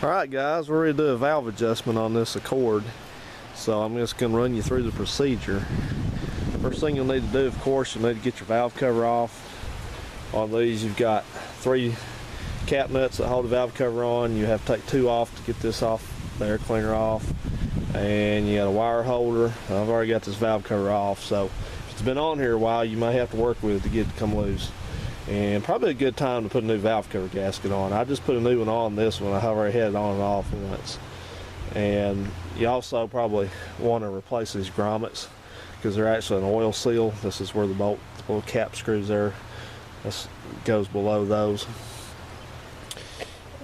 Alright guys, we're ready to do a valve adjustment on this Accord. So I'm just going to run you through the procedure. First thing you'll need to do, of course, you'll need to get your valve cover off. On these you've got 3 cap nuts that hold the valve cover on. You have to take 2 off to get this off, the air cleaner off. And you got a wire holder. I've already got this valve cover off, so if it's been on here a while, you may have to work with it to get it to come loose. And probably a good time to put a new valve cover gasket on. I just put a new one on this one. I've already had it on and off once. And you also probably want to replace these grommets because they're actually an oil seal. This is where the bolt, the little cap screws there. This goes below those.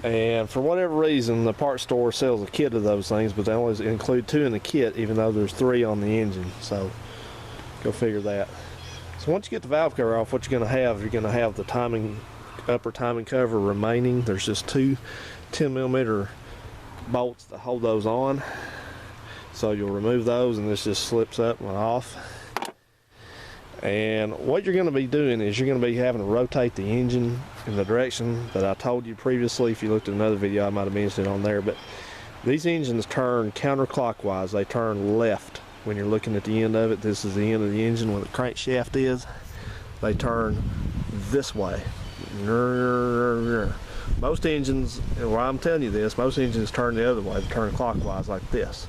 And for whatever reason, the parts store sells a kit of those things, but they only include 2 in the kit, even though there's 3 on the engine. So go figure that. So once you get the valve cover off, what you're going to have the upper timing cover remaining. There's just 2 10mm bolts that hold those on. So you'll remove those and this just slips up and off. And what you're going to be doing is you're going to be having to rotate the engine in the direction that I told you previously. If you looked at another video, I might have mentioned it on there. But these engines turn counterclockwise. They turn left. When you're looking at the end of it, this is the end of the engine where the crankshaft is. They turn this way. Most engines, and why I'm telling you this, most engines turn the other way. They turn clockwise like this.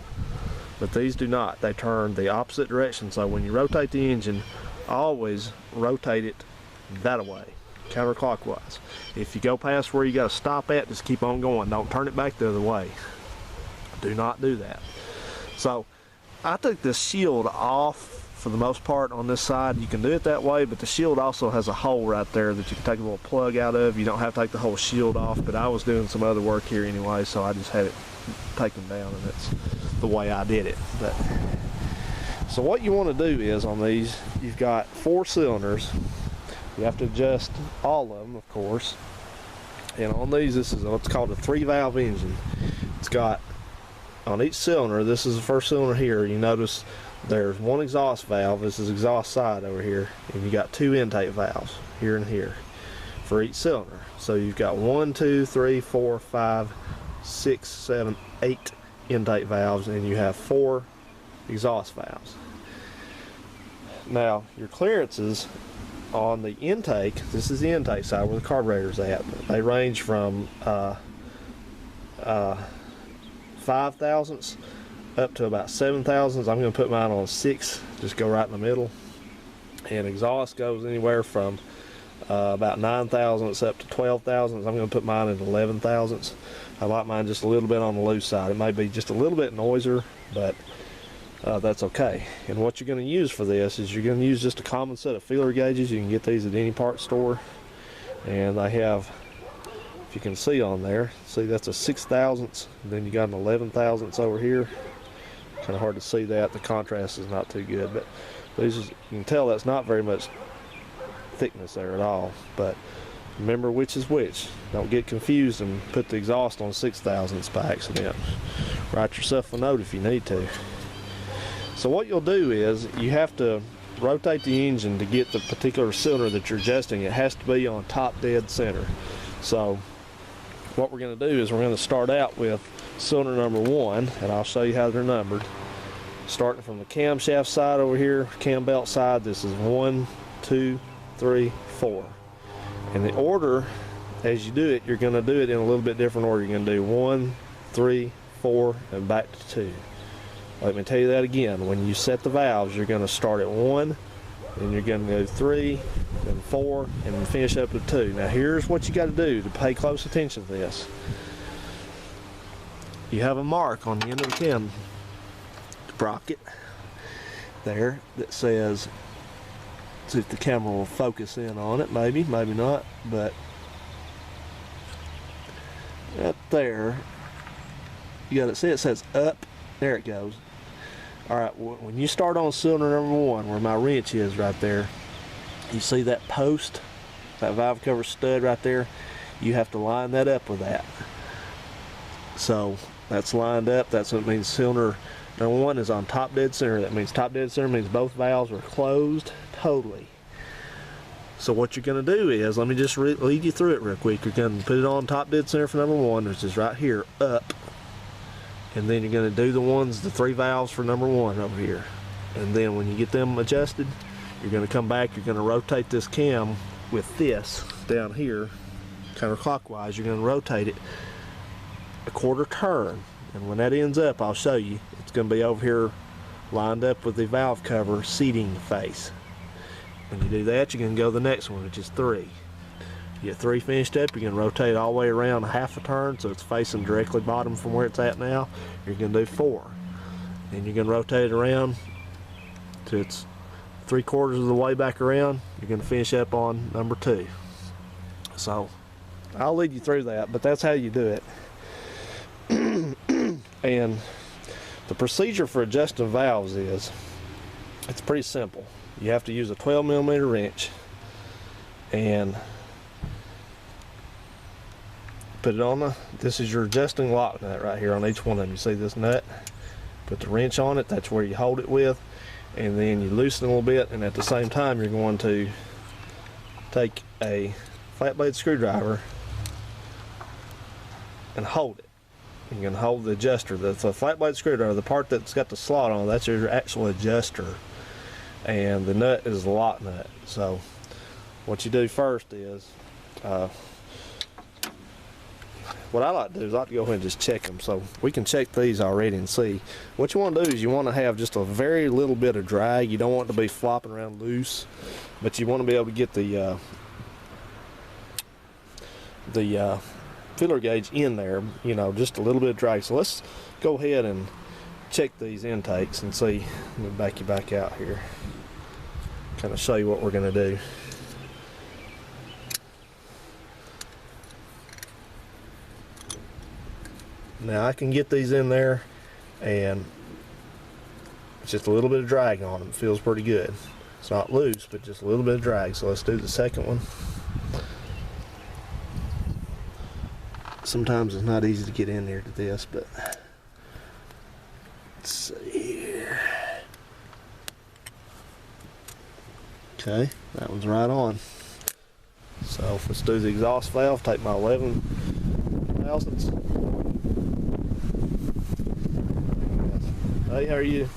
But these do not. They turn the opposite direction. So when you rotate the engine, always rotate it that way, counterclockwise. If you go past where you got to stop at, just keep on going. Don't turn it back the other way. Do not do that. So I took this shield off for the most part on this side. You can do it that way, but the shield also has a hole right there that you can take a little plug out of. You don't have to take the whole shield off, but I was doing some other work here anyway, so I just had it taken down, and that's the way I did it. But so what you want to do is on these, you've got 4 cylinders. You have to adjust all of them, of course. And on these, this is what's called a 3-valve engine. It's got on each cylinder, this is the first cylinder here, you notice there's 1 exhaust valve. This is exhaust side over here, and you got 2 intake valves here and here for each cylinder. So you've got 1, 2, 3, 4, 5, 6, 7, 8 intake valves, and you have 4 exhaust valves. Now your clearances on the intake, this is the intake side where the carburetor's at. They range from 5 thousandths up to about 7 thousandths. I'm going to put mine on 6, just go right in the middle. And exhaust goes anywhere from about 9 thousandths up to 12 thousandths. I'm going to put mine at 11 thousandths. I like mine just a little bit on the loose side. It may be just a little bit noisier, but that's okay. And what you're going to use for this is you're going to use just a common set of feeler gauges. You can get these at any parts store, and they have, if you can see on there, see that's a 6 thousandths, then you got an 11 thousandths over here. Kind of hard to see that, the contrast is not too good, but these is, you can tell that's not very much thickness there at all. But remember which is which. Don't get confused and put the exhaust on 6 thousandths by accident. Write yourself a note if you need to. So what you'll do is you have to rotate the engine to get the particular cylinder that you're adjusting. It has to be on top dead center. So what we're going to do is we're going to start out with cylinder number 1, and I'll show you how they're numbered. Starting from the camshaft side over here, cam belt side, this is 1, 2, 3, 4. And the order, as you do it, you're going to do it in a little bit different order. You're going to do 1, 3, 4, and back to 2. Let me tell you that again. When you set the valves, you're going to start at 1, then you're going to go 3, then 4, and then finish up at 2. Now here's what you got to do to pay close attention to this. You have a mark on the end of the cam sprocket there that says, see if the camera will focus in on it, maybe not, but right there, you got to see it says up, there it goes. Alright, when you start on cylinder number 1, where my wrench is right there, you see that post, that valve cover stud right there, you have to line that up with that. So that's lined up. That's what it means. Cylinder number 1 is on top dead center. That means top dead center means both valves are closed totally. So what you're going to do is, let me just lead you through it real quick. You're going to put it on top dead center for number 1, which is right here, up. And then you're going to do the 3 valves for number 1 over here. And then when you get them adjusted, you're going to come back, you're going to rotate this cam with this down here, counterclockwise. You're going to rotate it a 1/4 turn. And when that ends up, I'll show you, it's going to be over here lined up with the valve cover seating face. When you do that, you're going to go to the next one, which is 3. You get 3 finished up, you're going to rotate it all the way around 1/2 turn so it's facing directly bottom from where it's at now. You're going to do 4. And you're going to rotate it around till it's 3/4 of the way back around. You're going to finish up on number 2. So I'll lead you through that, but that's how you do it. And the procedure for adjusting valves is, it's pretty simple. You have to use a 12mm wrench and put it on this is your adjusting lock nut right here on each one of them. You see this nut? Put the wrench on it, that's where you hold it with, and then you loosen it a little bit, and at the same time you're going to take a flat blade screwdriver and hold it. You can hold the adjuster. The flat blade screwdriver, the part that's got the slot on, that's your actual adjuster. And the nut is the lock nut. So what you do first is, what I like to do is I like to go ahead and just check them. So we can check these already and see. What you want to do is you want to have just a very little bit of drag. You don't want it to be flopping around loose, but you want to be able to get the filler gauge in there, you know, just a little bit of drag. So let's go ahead and check these intakes and see. Let me back you back out here, kind of show you what we're going to do. Now I can get these in there and it's just a little bit of drag on them. It feels pretty good. It's not loose, but just a little bit of drag. So let's do the second one. Sometimes it's not easy to get in there to this, but let's see here. Okay, that one's right on. So let's do the exhaust valve. Take my 11 thousandths. Hey, how are you?